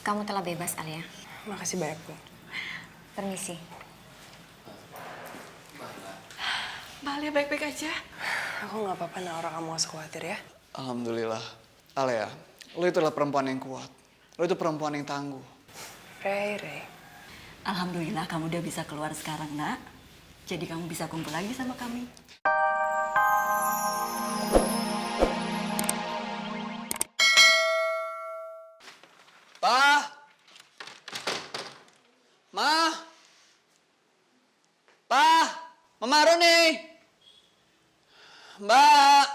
Kamu telah bebas, Alia. Makasih banyak, Bu. Permisi. Mbak Alia baik-baik aja? Aku nggak apa-apa, Naura. Kamu gak usah khawatir ya. Alhamdulillah. Alia, lo itu adalah perempuan yang kuat. Lo itu perempuan yang tangguh. Rey. Alhamdulillah kamu udah bisa keluar sekarang, nak. Jadi kamu bisa kumpul lagi sama kami. Pa! Ma! Pa! Mama Roni! Mbak!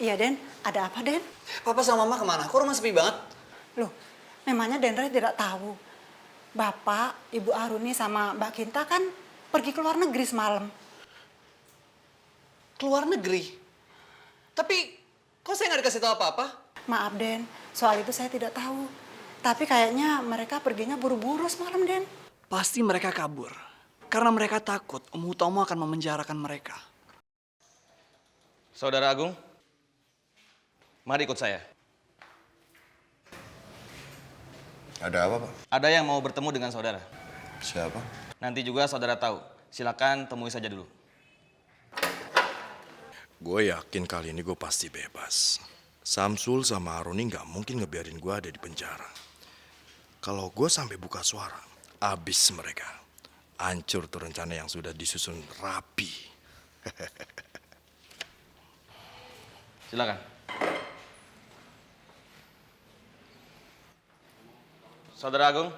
Iya, Den. Ada apa, Den? Papa sama Mama kemana? Kok rumah sepi banget? Loh, memangnya Den Ray tidak tahu. Bapak, Ibu Aruni sama Mbak Kinta kan pergi ke luar negeri semalam. Keluar negeri? Tapi, kok saya nggak dikasih tahu apa-apa? Maaf, Den. Soal itu saya tidak tahu. Tapi kayaknya mereka perginya buru-buru semalam, Den. Pasti mereka kabur. Karena mereka takut Om Hutomo akan memenjarakan mereka. Saudara Agung, mari ikut saya. Ada apa, Pak? Ada yang mau bertemu dengan saudara. Siapa? Nanti juga saudara tahu. Silakan temui saja dulu. Gue yakin kali ini gue pasti bebas. Samsul sama Aruni nggak mungkin ngebiarin gue ada di penjara. Kalau gue sampai buka suara, abis mereka. Hancur tuh rencana yang sudah disusun rapi. Silakan. Saudara Agung,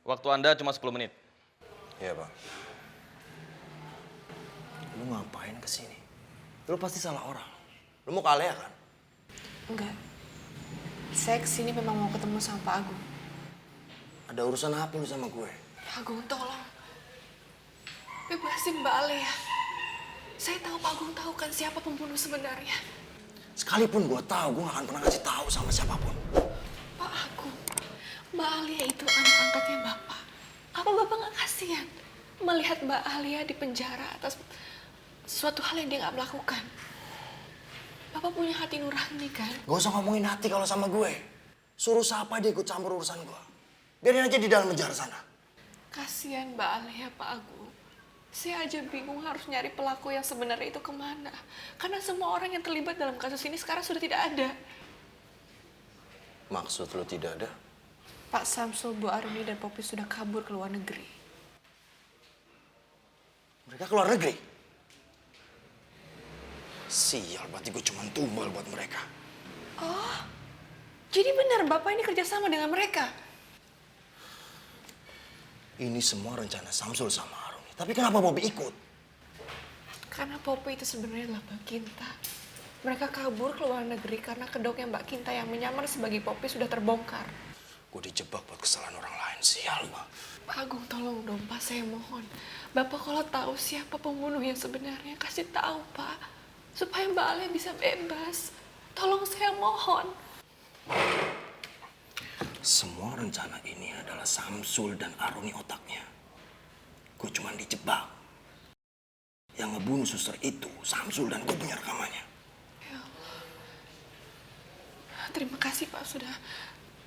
waktu Anda cuma 10 menit. Iya, Pak. Lu ngapain kesini? Lu pasti salah orang. Lu mau kalah kan? Enggak. Saya kesini memang mau ketemu sama Pak Agung. Ada urusan apa lu sama gue? Pak Agung, tolong. Bebasin Mbak Alia. Saya tahu Pak Agung tahu kan siapa pembunuh sebenarnya. Sekalipun gue tahu, gue gak akan pernah ngasih tahu sama siapapun. Pak Agung, Mbak Alia itu anak angkatnya Bapak. Apa Bapak gak kasihan melihat Mbak Alia di penjara atas suatu hal yang dia gak melakukan? Bapak punya hati nurani kan? Gak usah ngomongin hati kalau sama gue. Suruh siapa dia ikut campur urusan gue. Biarin aja di dalam penjara sana. Kasihan Mbak Alia, Pak Agung. Saya aja bingung harus nyari pelaku yang sebenarnya itu kemana. Karena semua orang yang terlibat dalam kasus ini sekarang sudah tidak ada. Maksud lu tidak ada? Pak Samsul, Bu Aruni, dan Popi sudah kabur ke luar negeri. Mereka keluar negeri? Sial, berarti gue cuma tumbal buat mereka. Oh, jadi benar Bapak ini kerjasama dengan mereka? Ini semua rencana Samsul sama Aruni. Tapi kenapa Bobby ikut? Karena Popi itu sebenarnya adalah Mbak Kinta. Mereka kabur ke luar negeri karena kedoknya Mbak Kinta yang menyamar sebagai Popi sudah terbongkar. Gue dijebak buat kesalahan orang lain. Sial, Bang. Pak Agung, tolong dong Pak, saya mohon. Bapak kalau tahu siapa pembunuh yang sebenarnya, kasih tahu Pak. Supaya Mbak Alia bisa bebas. Tolong saya mohon. Semua rencana ini adalah Samsul dan Aruni otaknya. Gue cuma dijebak. Yang ngebunuh suster itu Samsul dan gue punya rekamannya. Ya Allah. Terima kasih Pak sudah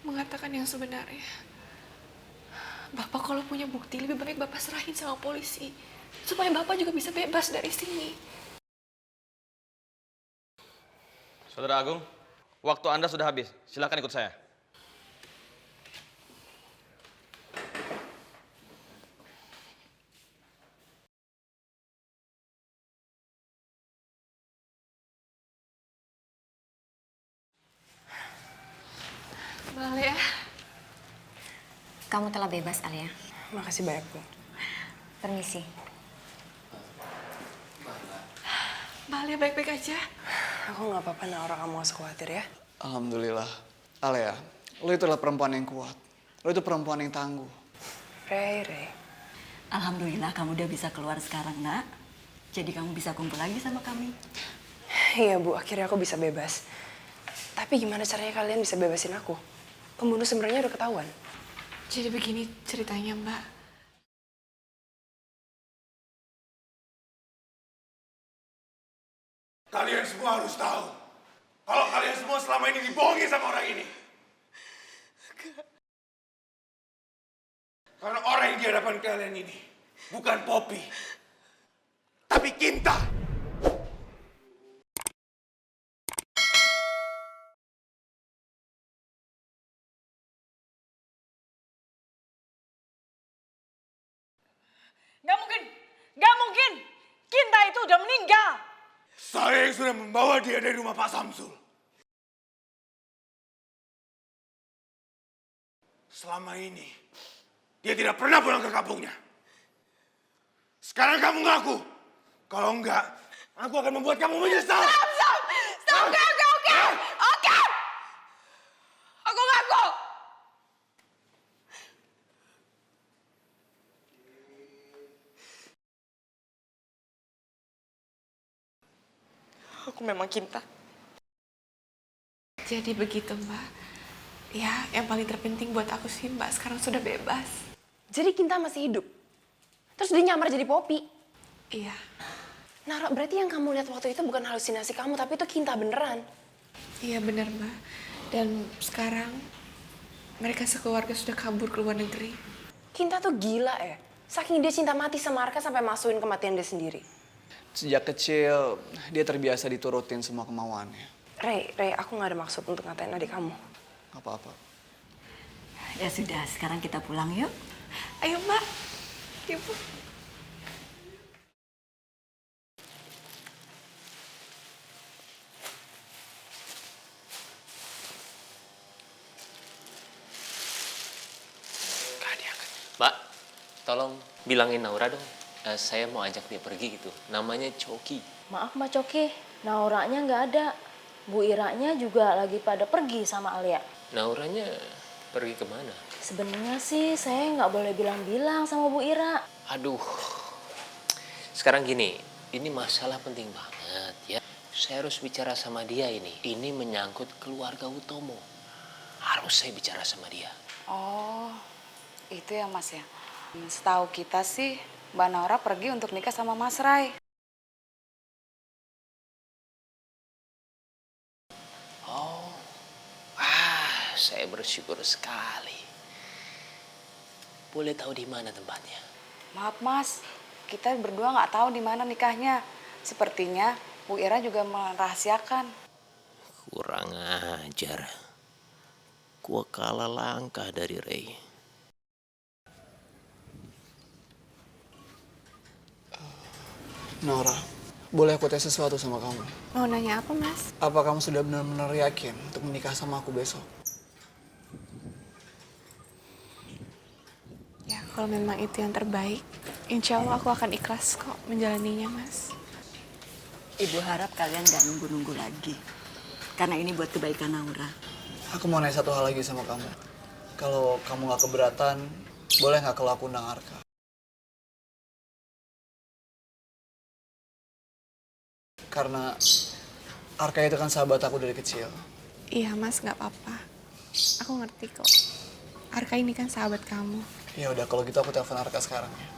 mengatakan yang sebenarnya. Bapak kalau punya bukti lebih baik Bapak serahin sama polisi. Supaya Bapak juga bisa bebas dari sini. Saudara Agung, waktu Anda sudah habis. Silakan ikut saya. Mbak Alia. Kamu telah bebas, Alia. Makasih banyak, Bu. Permisi. Mbak Alia baik-baik aja? Aku nggak apa-apa, Naura. Kamu gak usah khawatir ya. Alhamdulillah. Alia, lo itu adalah perempuan yang kuat. Lo itu perempuan yang tangguh. Rey. Alhamdulillah kamu udah bisa keluar sekarang, nak. Jadi kamu bisa kumpul lagi sama kami. Iya, Bu. Akhirnya aku bisa bebas. Tapi gimana caranya kalian bisa bebasin aku? Pembunuh sebenarnya udah ketahuan. Jadi begini ceritanya, Mbak. Kalian semua harus tahu kalau kalian semua selama ini dibohongi sama orang ini. Karena orang yang di hadapan kalian ini bukan Poppy, tapi Kinta. Gak mungkin, gak mungkin. Kinta itu udah meninggal. Saya yang sudah membawa dia dari rumah Pak Samsul. Selama ini, dia tidak pernah pulang ke kampungnya. Sekarang kamu ngaku. Kalau enggak, aku akan membuat kamu menyesal. Stop, oke. Aku ngaku. Aku memang Kinta. Jadi begitu Mbak. Ya, yang paling terpenting buat aku sih Mbak sekarang sudah bebas. Jadi Kinta masih hidup? Terus dia nyamar jadi Poppy? Iya. Nara, berarti yang kamu lihat waktu itu bukan halusinasi kamu, tapi itu Kinta beneran. Iya benar Mbak. Dan sekarang mereka sekeluarga sudah kabur ke luar negeri. Kinta tuh gila ya. Saking dia cinta mati sama Arka sampai masukin kematian dia sendiri. Sejak kecil, dia terbiasa diturutin semua kemauannya. Ray, aku gak ada maksud untuk ngatain adik kamu. Apa-apa. Ya sudah, sekarang kita pulang yuk. Ayo Mbak. Ibu. Mbak, tolong bilangin Naura dong. Saya mau ajak dia pergi gitu. Namanya Coki. Maaf Mbak Coki, Nauranya nggak ada. Bu Iranya juga lagi pada pergi sama Alia. Nauranya pergi kemana? Sebenarnya sih saya nggak boleh bilang-bilang sama Bu Ira. Aduh, sekarang gini, ini masalah penting banget ya. Saya harus bicara sama dia ini. Ini menyangkut keluarga Utomo. Harus saya bicara sama dia. Oh, itu ya Mas ya. Setahu kita sih, Mbak Naura pergi untuk nikah sama Mas Rai. Oh, saya bersyukur sekali. Boleh tahu di mana tempatnya? Maaf Mas, kita berdua nggak tahu di mana nikahnya. Sepertinya Bu Ira juga merahasiakan. Kurang ajar. Gua kalah langkah dari Ray. Nora, boleh aku tes sesuatu sama kamu? Mau nanya apa Mas? Apa kamu sudah benar-benar yakin untuk menikah sama aku besok? Ya, kalau memang itu yang terbaik, insya Allah aku akan ikhlas kok menjalaninya, Mas. Ibu harap kalian gak nunggu-nunggu lagi. Karena ini buat kebaikan Naura. Aku mau nanya satu hal lagi sama kamu. Kalau kamu gak keberatan, boleh gak kalau aku undang Arka? Karena Arka itu kan sahabat aku dari kecil. Iya, Mas, nggak apa-apa. Aku ngerti kok. Arka ini kan sahabat kamu. Ya udah, kalau gitu aku telepon Arka sekarang ya.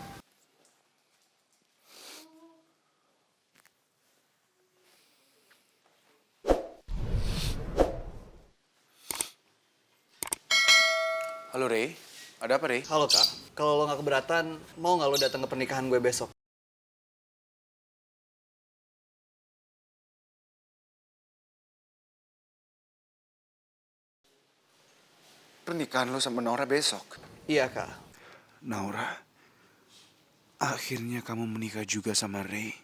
Halo Ray, ada apa Ray? Halo Kak, kalau lo gak keberatan, mau gak lo datang ke pernikahan gue besok? Pernikahan lo sama Naura besok? Iya Kak. Naura, akhirnya kamu menikah juga sama Ray.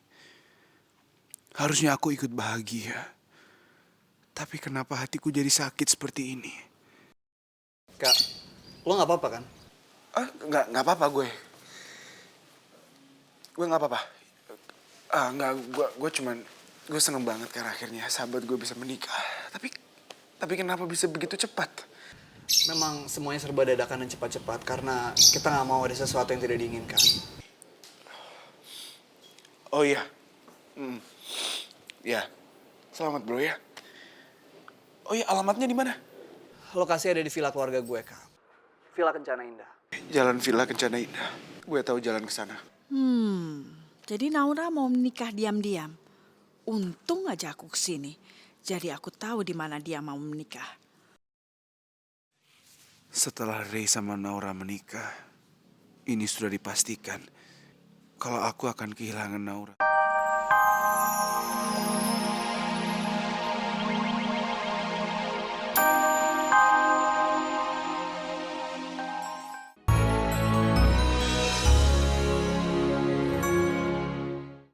Harusnya aku ikut bahagia. Tapi kenapa hatiku jadi sakit seperti ini? Kak, lo gak apa-apa kan? Nggak apa-apa gue. Gue nggak apa-apa. Gue seneng banget karena akhirnya sahabat gue bisa menikah. Tapi kenapa bisa begitu cepat? Memang semuanya serba dadakan dan cepat-cepat karena kita nggak mau ada sesuatu yang tidak diinginkan. Oh iya. Ya. Selamat bro ya. Oh iya, alamatnya di mana? Lokasi ada di villa keluarga gue, Kak. Villa Kencana Indah. Jalan Villa Kencana Indah. Gue tahu jalan ke sana. Jadi Naura mau menikah diam-diam. Untung aja aku kesini. Jadi aku tahu di mana dia mau menikah. Setelah Ray sama Naura menikah, ini sudah dipastikan kalau aku akan kehilangan Naura.